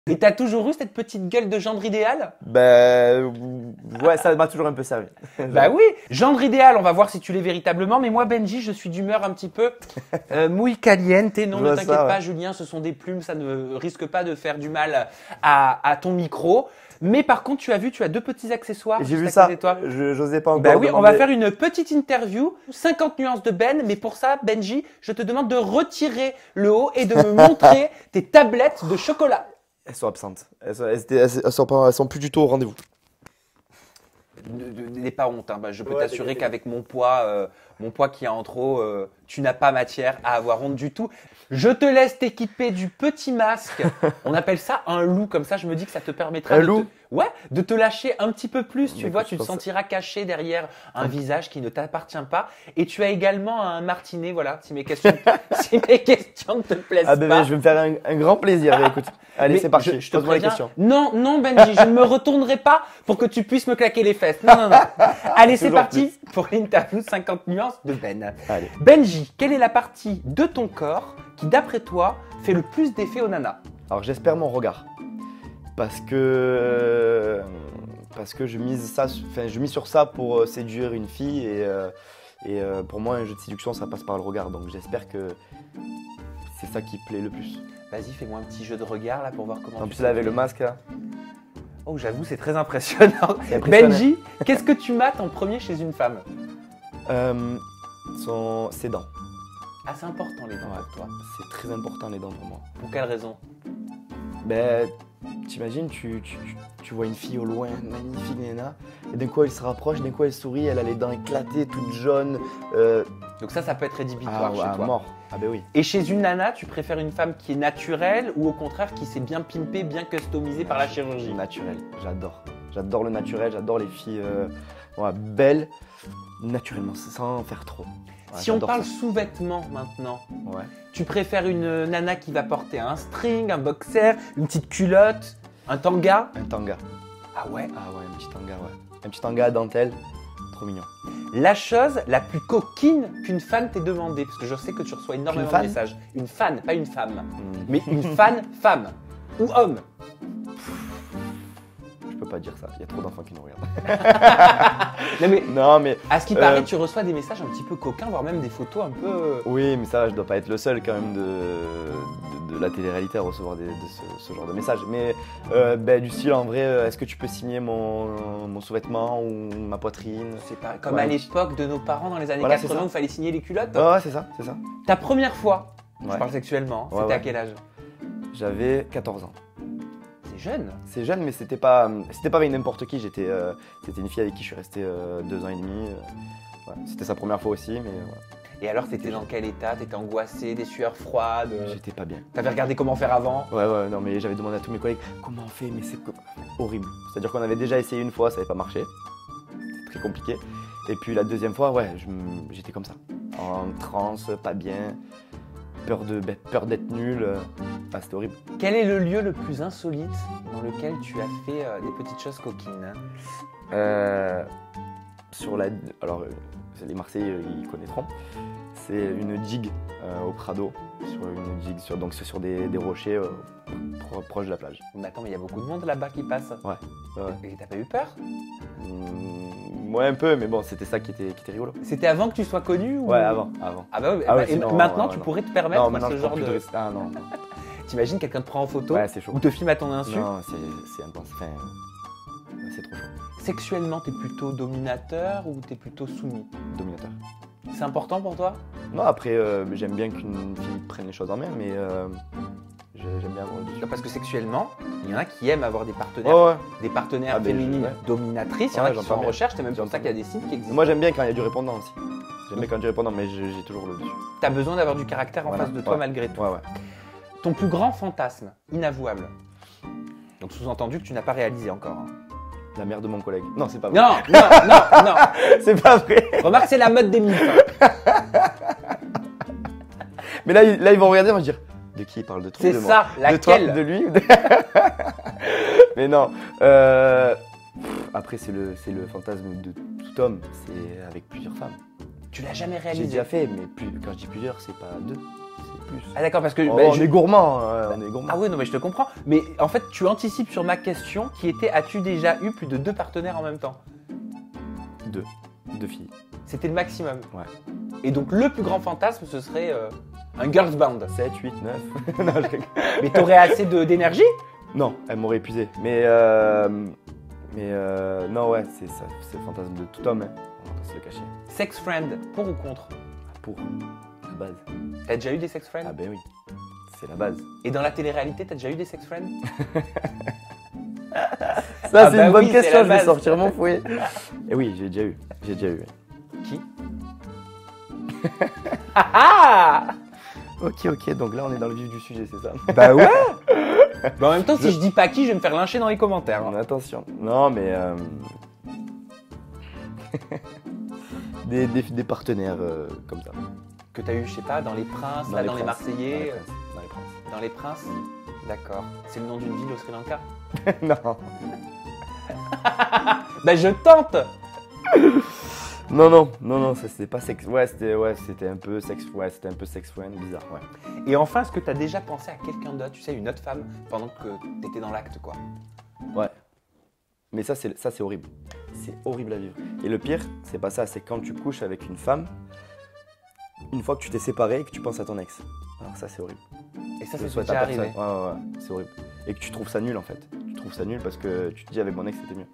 Et t'as toujours eu cette petite gueule de gendre idéal? Ben ouais, ça m'a toujours un peu servi. Bah oui, gendre idéal, on va voir si tu l'es véritablement. Mais moi, Benji, je suis d'humeur un petit peu muy caliente. Non, Je ne vois t'inquiète ça, pas, ouais. Julien, ce sont des plumes, ça ne risque pas de faire du mal à ton micro. Mais par contre, tu as vu, tu as deux petits accessoires. J'ai juste vu à ça. côté de toi. J'osais pas encore. Bah oui, on va demander. faire une petite interview, 50 nuances de Ben, mais pour ça, Benji, je te demande de retirer le haut et de me montrer tes tablettes de chocolat. Elles sont absentes. Elles sont plus du tout au rendez-vous. N'aie pas honte, hein. Bah, je peux Ouais, t'assurer t'inquiète. qu'avec mon poids qui est en trop, tu n'as pas matière à avoir honte du tout. Je te laisse t'équiper du petit masque. On appelle ça un loup, comme ça je me dis que ça te permettra Un de loup ouais, de te lâcher un petit peu plus. Tu Écoute, vois, je tu te pense- sentiras caché derrière un visage qui ne t'appartient pas. Et tu as également un martinet, voilà, si mes questions, si mes questions ne te plaisent Ah ben, pas. je vais me faire un grand plaisir. Mais écoute, allez, Mais c'est parti. je te Pose-moi les préviens. questions. Non, non, Benji, je ne me retournerai pas pour que tu puisses me claquer les fesses. Non, non, non. Allez, c'est Toujours parti pour l'interview 50 nuances de Ben. Allez. Benji, quelle est la partie de ton corps qui, d'après toi, fait le plus d'effet aux nanas? Alors j'espère mon regard. Parce que je mise sur ça pour séduire une fille et pour moi un jeu de séduction ça passe par le regard, donc j'espère que c'est ça qui plaît le plus. Vas-y, fais-moi un petit jeu de regard là pour voir comment En tu plus là avec fais. le masque là, Oh, j'avoue, c'est très impressionnant. c'est impressionnant. Benji, qu'est-ce que tu mates en premier chez une femme? Ses dents. Ah, c'est important les dents Ouais. pour toi. C'est très important les dents pour moi. Pour quelle raison? Ben, t'imagines, tu vois une fille au loin, magnifique nana, et d'un coup elle se rapproche, d'un coup elle sourit, elle a les dents éclatées, toutes jaunes. Donc ça peut être rédhibitoire Ah, chez ouais, toi. mort. Ah ben oui. Et chez une nana, tu préfères une femme qui est naturelle ou au contraire qui s'est bien pimpée, bien customisée par la chirurgie? Naturel, j'adore. J'adore le naturel, j'adore les filles ouais, belles, naturellement, sans faire trop. Ouais, Si on j'adore parle ça. sous-vêtements maintenant, Ouais. tu préfères une nana qui va porter un string, un boxer, une petite culotte, un tanga? Un tanga. Ah ouais. Ah ouais, un petit tanga, ouais. Un petit tanga à dentelle, trop mignon. La chose la plus coquine qu'une fan t'ait demandé, parce que je sais que tu reçois énormément de fan messages. Une fan, pas une femme, Hmm. mais une fan femme ou homme. Je peux pas dire ça, il y a trop d'enfants qui nous regardent. Non mais Non mais, à ce qui paraît, tu reçois des messages un petit peu coquins, voire même des photos un peu. oui, mais ça, je dois pas être le seul quand même de la télé-réalité à recevoir de ce genre de messages. Mais ben, du style, en vrai, est-ce que tu peux signer mon sous-vêtement ou ma poitrine? C'est pas comme Ouais, à un l'époque de nos parents dans les années Voilà, c'est 80 ça. où il fallait signer les culottes. Ouais, c'est ça, c'est ça. Ta première fois, je Ouais. parle sexuellement, Ouais, c'était à ouais. quel âge? J'avais 14 ans. C'est jeune. C'est jeune, mais c'était pas avec n'importe qui. C'était une fille avec qui je suis resté 2 ans et demi. Ouais. C'était sa première fois aussi, mais ouais. Et alors, t'étais dans quel état? T'étais angoissé, des sueurs froides? J'étais pas bien. T'avais regardé comment faire avant? Ouais, non, mais j'avais demandé à tous mes collègues comment on fait, mais c'est horrible. C'est-à-dire qu'on avait déjà essayé une fois, ça n'avait pas marché. C'était très compliqué. Et puis la deuxième fois, ouais, j'étais comme ça. En transe, pas bien, peur d'être nul. Ah, c'était horrible. Quel est le lieu le plus insolite dans lequel tu as fait des petites choses coquines? Alors, les Marseillais, ils connaîtront. C'est une digue au Prado, donc c'est sur des rochers proches de la plage. Mais attends, mais il y a beaucoup de monde là-bas qui passe. Ouais. Et t'as pas eu peur? Ouais, un peu, mais bon, c'était ça qui était rigolo. C'était avant que tu sois connu ou... Ouais, avant. Ah bah, oui, Ah ouais, et sinon, maintenant ouais, tu non. pourrais te permettre Non, maintenant ce je genre prends plus de... de risques. Ah non. T'imagines quelqu'un te prend en photo Ouais, c'est chaud. ou te filme à ton insu? Non, c'est intense. Enfin, c'est trop chaud. Sexuellement, t'es plutôt dominateur ou t'es plutôt soumis? Dominateur. C'est important pour toi? Non, après, j'aime bien qu'une fille prenne les choses en main, mais j'aime bien avoir le dessus. Parce que sexuellement, il y en a qui aiment avoir des partenaires, Ouais. des partenaires Ah, ben, féminines ouais. dominatrices. Il y en a Ouais, qui j'en sont en parle bien. recherche, c'est même pour J'en ça qu'il y a parle des signes qui existent. Moi, j'aime bien quand il y a du répondant aussi. J'aime bien quand il y a du répondant, mais j'ai toujours le dessus. T'as besoin d'avoir du caractère en Voilà, face de toi ouais. malgré tout. Ouais. Ton plus grand fantasme, inavouable. Donc sous-entendu que tu n'as pas réalisé encore. hein. La mère de mon collègue. Non, c'est pas vrai. Non, non, non, non. C'est pas vrai. Remarque, c'est la mode des mythes. hein. Mais là, ils vont regarder, ils vont se dire de qui il parle, de toi, C'est de moi, ça, de toi, laquelle? de lui. Mais non. Après, c'est le fantasme de tout homme. C'est avec plusieurs femmes. Tu l'as jamais J'ai réalisé. déjà fait, mais quand je dis plusieurs, c'est pas 2. plus. Ah d'accord, parce que... Oh, bah, on est gourmand, on est gourmand. Ah ouais, non mais je te comprends. Mais en fait, tu anticipes sur ma question qui était, as-tu déjà eu plus de 2 partenaires en même temps? Deux filles. C'était le maximum. Ouais. Et donc le plus grand fantasme, ce serait un girls band. 7, 8, 9. Non, je rigole. Mais t'aurais assez d'énergie? Non, elle m'aurait épuisé. Mais non, ouais, c'est ça, c'est le fantasme de tout homme, hein. On va pas se le cacher. Sex friend, pour ou contre? Pour la base. T'as déjà eu des sex friends? Ah ben oui, c'est la base. Et dans la télé-réalité, t'as déjà eu des sex friends? Ça, Ah c'est bah une bonne oui, c'est question, la je vais base. sortir mon fouet. Et oui, j'ai déjà eu. Oui. Qui? Ah ah! Ok, donc là on est dans le vif du sujet, c'est ça? Bah ouais. Bah en même temps, si je dis pas qui, je vais me faire lyncher dans les commentaires. Mais attention. Non, mais des partenaires comme ça. Que t'as eu, je sais pas, dans Les Princes, Dans là, les dans Les Princes. Marseillais. Dans les Princes. Dans Les Princes. D'accord. C'est le nom d'une ville au Sri Lanka? Non. Bah je tente. Non, ça c'était pas sex. C'était un peu sex. Ouais, c'était un peu sex friend, bizarre, ouais. Et enfin, est-ce que t'as déjà pensé à quelqu'un d'autre, tu sais, une autre femme, pendant que t'étais dans l'acte, quoi? Ouais. Mais ça c'est horrible. C'est horrible à vivre. Et le pire, c'est pas ça, c'est quand tu couches avec une femme, une fois que tu t'es séparé et que tu penses à ton ex. Alors ça c'est horrible. Et ça Je t'est souhaite déjà à personne. arrivé? Ouais, c'est horrible. Et que tu trouves ça nul en fait. Tu trouves ça nul parce que tu te dis avec mon ex c'était mieux.